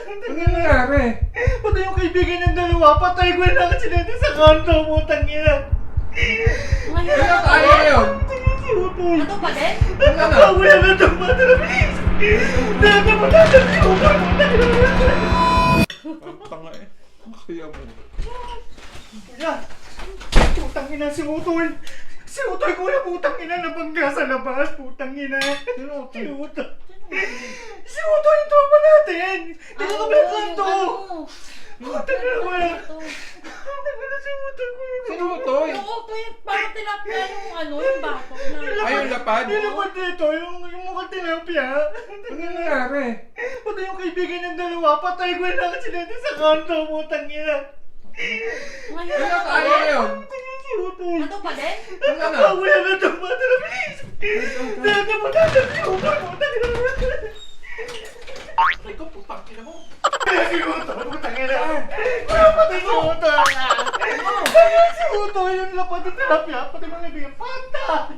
Ano nangyari? Pati yung kaibigan ng dalawa, patay ko na aksidente sa kanto, putang ina. Kaya tayo ngayon. Si Utoy. Ano pa din? Ako yan na ito, mata na please. Dada mo na si Utoy, putang ina. Tanga eh. Kaya mo. Kuya, putang ina si Utoy. Si Utoy, kuya, putang ina, nabangga sa labas, putang ina. Si Utoy. Si Utoy, yung tropa natin. Dito ka ba yung kanto? Putang ina, kuya. Putang ina si Utoy, kuya. Sino to? Yung auto yung parang tilapia yung batok na. Ay, yung lapad? Yung lapad dito, yung mukhang tilapia. Ano nangyari? Pati yung kaibigan ng dalawa, patay ko na aksidente sa kanto, putang ina. Kaya tayo ngayon. Si Utoy. Ano pa din? Ano? Ako yan na ito, mata na please. Dada mo na si Utoy, putang ina. Ay, ko putang ina mo. Si Utoy, putang ina. Kuya, patay si Utoy. Kaya si Utoy, yung lapad ng tilapia, pati mga kaibigan, patay.